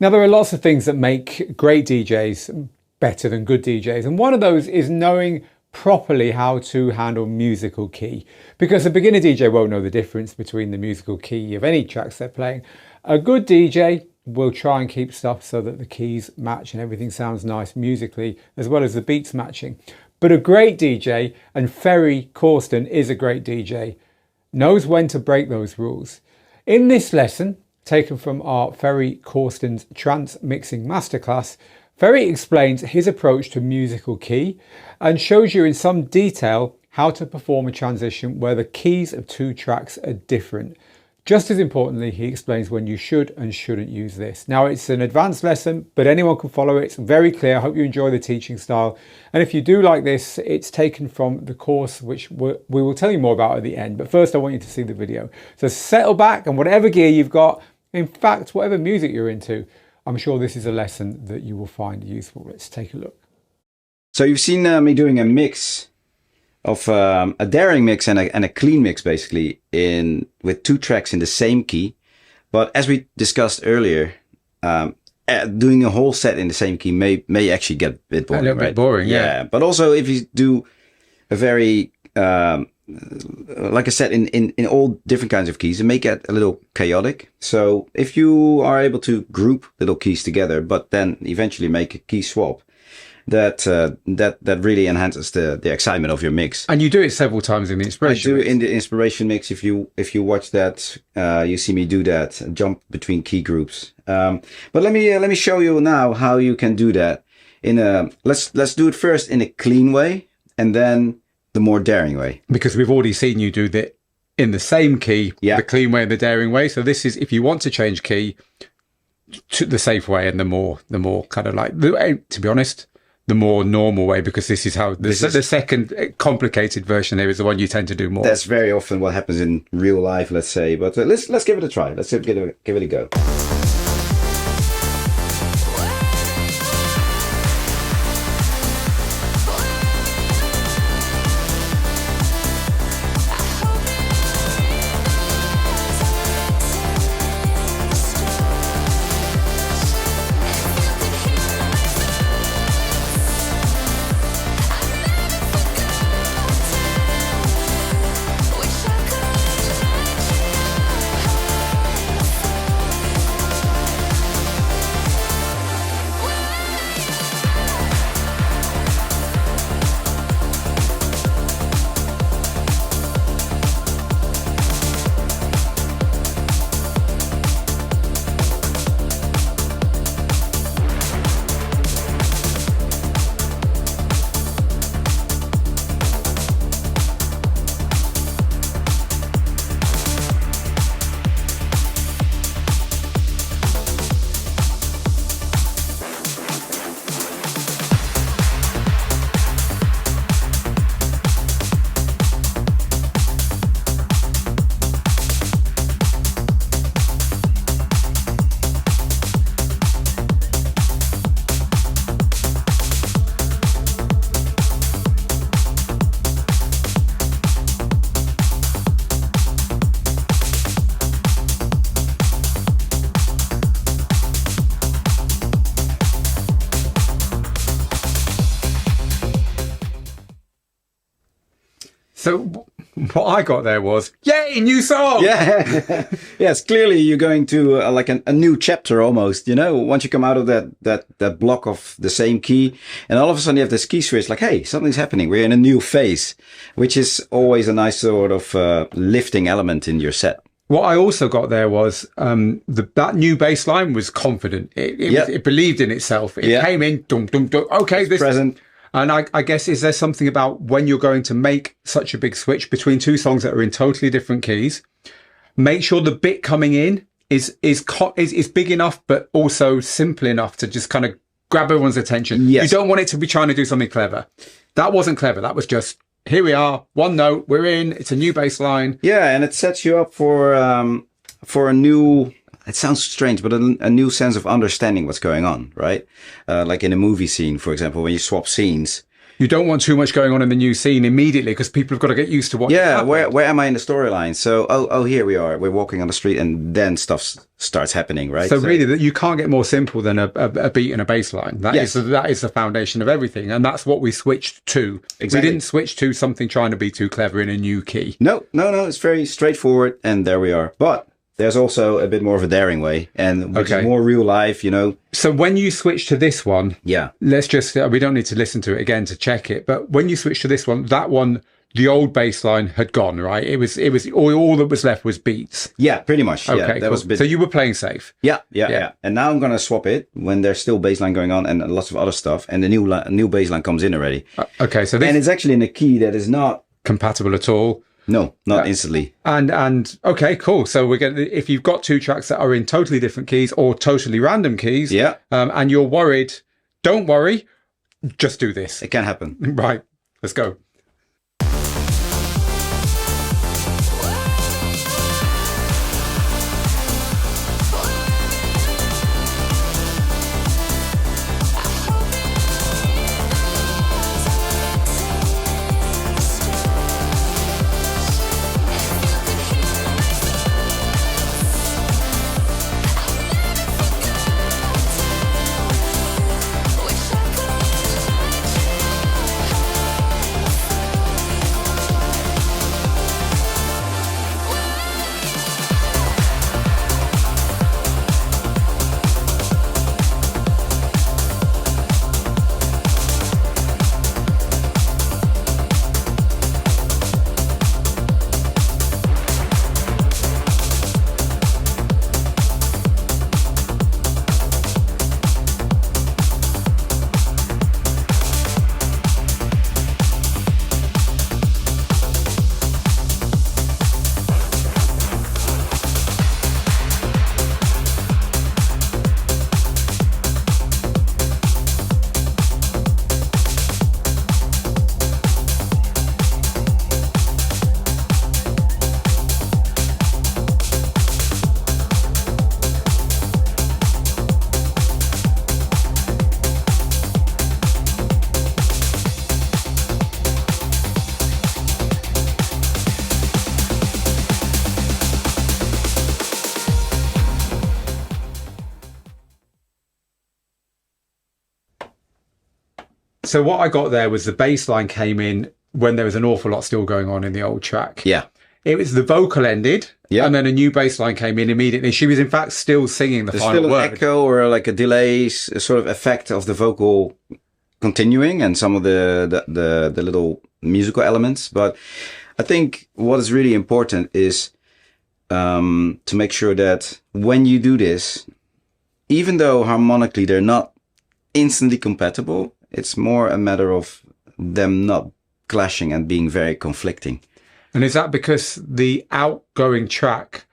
Now, there are lots of things that make great DJs better than good DJs. And one of those is knowing properly how to handle musical key, because a beginner DJ won't know the difference between the musical key of any tracks they're playing. A good DJ will try and keep stuff so that the keys match and everything sounds nice musically, as well as the beats matching. But a great DJ, and Ferry Corsten is a great DJ, knows when to break those rules. In this lesson, taken from our Ferry Corsten's Trance Mixing Masterclass, Ferry explains his approach to musical key and shows you in some detail how to perform a transition where the keys of two tracks are different. Just as importantly, he explains when you should and shouldn't use this. Now, it's an advanced lesson, but anyone can follow it. It's very clear. I hope you enjoy the teaching style. And if you do like this, it's taken from the course, which we will tell you more about at the end. But first, I want you to see the video. So settle back, and whatever gear you've got, in fact, whatever music you're into, I'm sure this is a lesson that you will find useful. Let's take a look. So you've seen me doing a mix of a daring mix and a clean mix, basically, with two tracks in the same key. But as we discussed earlier, doing a whole set in the same key may actually get a bit boring. A little bit boring, yeah. But also, if you do a very like I said, in all different kinds of keys, it may get a little chaotic. So if you are able to group little keys together, but then eventually make a key swap, that really enhances the excitement of your mix. And you do it several times in the inspiration mix. In the inspiration mix. If you watch that, you see me do that, jump between key groups. But let me show you now how you can do that. Let's do it first in a clean way, and then the more daring way. Because we've already seen you do that in the same key, the clean way and the daring way. So this is if you want to change key to the safe way and the more kind of like, to be honest, the more normal way, because this is how the second complicated version here is the one you tend to do more. That's very often what happens in real life, let's say. But let's give it a try. Let's give it a go. So what I got there was, yay, new song! Yeah, yes, clearly you're going to like a new chapter almost, you know, once you come out of that block of the same key, and all of a sudden you have this key switch, like, hey, something's happening. We're in a new phase, which is always a nice sort of lifting element in your set. What I also got there was that new bass line was confident. It believed in itself. It came in, dum, dum, dum. Okay, it's this present. And I guess, is there something about when you're going to make such a big switch between two songs that are in totally different keys, make sure the bit coming in is big enough, but also simple enough to just kind of grab everyone's attention. Yes. You don't want it to be trying to do something clever. That wasn't clever. That was just, here we are, one note, we're in, it's a new bass line. Yeah, and it sets you up for a new, it sounds strange, but a new sense of understanding what's going on, right? Like in a movie scene, for example, when you swap scenes, You don't want too much going on in the new scene immediately because people have got to get used to what. Yeah, where am I in the storyline? So, here we are. We're walking on the street, and then stuff starts happening, right? So really, you can't get more simple than a beat and a bass line. That Yes. is the foundation of everything, and that's what we switched to. Exactly. We didn't switch to something trying to be too clever in a new key. No. It's very straightforward, and there we are. But there's also a bit more of a daring way, and which is more real life, you know. So when you switch to this one, let's just, we don't need to listen to it again to check it, but when you switch to this one, that one, the old bass line had gone, right? It was all that was left was beats. Yeah, pretty much. Okay, yeah, that cool. was a bit... So you were playing safe. Yeah. And now I'm going to swap it when there's still bass line going on and lots of other stuff, and the new bass line comes in already. Okay, so this... And it's actually in a key that is not... compatible at all. No, not instantly. And okay, cool. So we're going to, if you've got two tracks that are in totally different keys or totally random keys, and you're worried, don't worry, just do this. It can happen. Right, let's go. So what I got there was the bass line came in when there was an awful lot still going on in the old track. Yeah. It was the vocal ended, and then a new bass line came in immediately. She was in fact still singing the final word. There's still an echo or like a delay sort of effect of the vocal continuing and some of the little musical elements. But I think what is really important is to make sure that when you do this, even though harmonically they're not instantly compatible, it's more a matter of them not clashing and being very conflicting. And is that because the outgoing track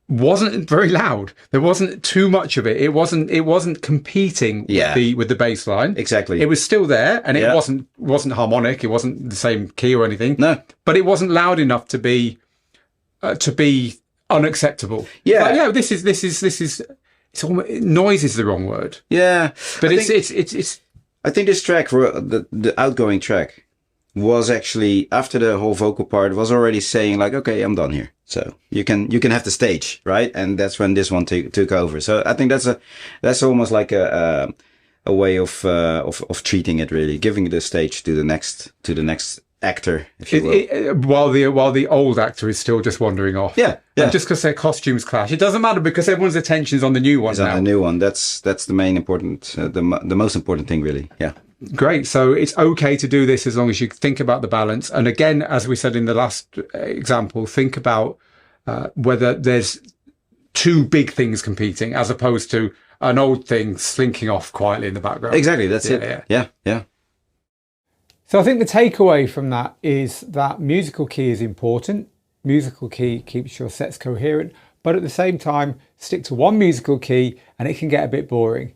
wasn't very loud? There wasn't too much of it. It wasn't competing with the bass line. Exactly. It was still there, and it wasn't harmonic. It wasn't the same key or anything. No, but it wasn't loud enough to be unacceptable. Yeah, like, this is. It's almost, noise is the wrong word. Yeah, but it's. I think this track, the outgoing track, was actually after the whole vocal part was already saying like, okay, I'm done here. So you can have the stage, right? And that's when this one took over. So I think that's almost like a way of treating it, really, giving the stage to the next actor, if you will. While the old actor is still just wandering off. Yeah. And just because their costumes clash, it doesn't matter because everyone's attention is on the new one now. On the new one. That's the main important, the most important thing, really. Yeah. Great. So it's okay to do this as long as you think about the balance. And again, as we said in the last example, think about whether there's two big things competing as opposed to an old thing slinking off quietly in the background. Exactly. That's it. Yeah. So I think the takeaway from that is that musical key is important. Musical key keeps your sets coherent, but at the same time, stick to one musical key and it can get a bit boring.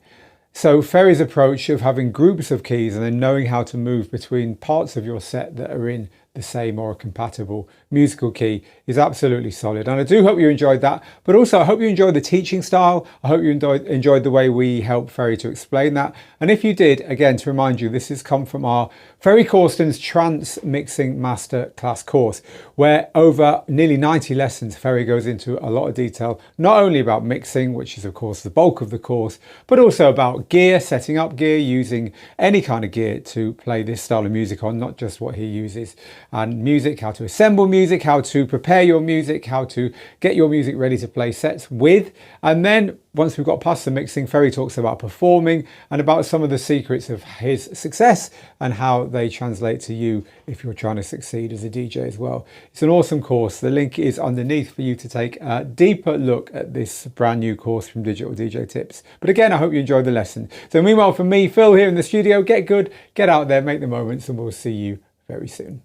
So Ferry's approach of having groups of keys and then knowing how to move between parts of your set that are in the same or a compatible musical key is absolutely solid. And I do hope you enjoyed that, but also I hope you enjoyed the teaching style. I hope you enjoyed the way we helped Ferry to explain that. And if you did, again, to remind you, this has come from our Ferry Corsten's Trance Mixing Masterclass course, where over nearly 90 lessons, Ferry goes into a lot of detail, not only about mixing, which is of course the bulk of the course, but also about gear, setting up gear, using any kind of gear to play this style of music on, not just what he uses, and music, how to assemble music, how to prepare your music, how to get your music ready to play sets with. And then once we've got past the mixing, Ferry talks about performing and about some of the secrets of his success and how they translate to you if you're trying to succeed as a DJ as well. It's an awesome course. The link is underneath for you to take a deeper look at this brand new course from Digital DJ Tips. But again, I hope you enjoyed the lesson. So meanwhile, from me, Phil, here in the studio, get good, get out there, make the moments, and we'll see you very soon.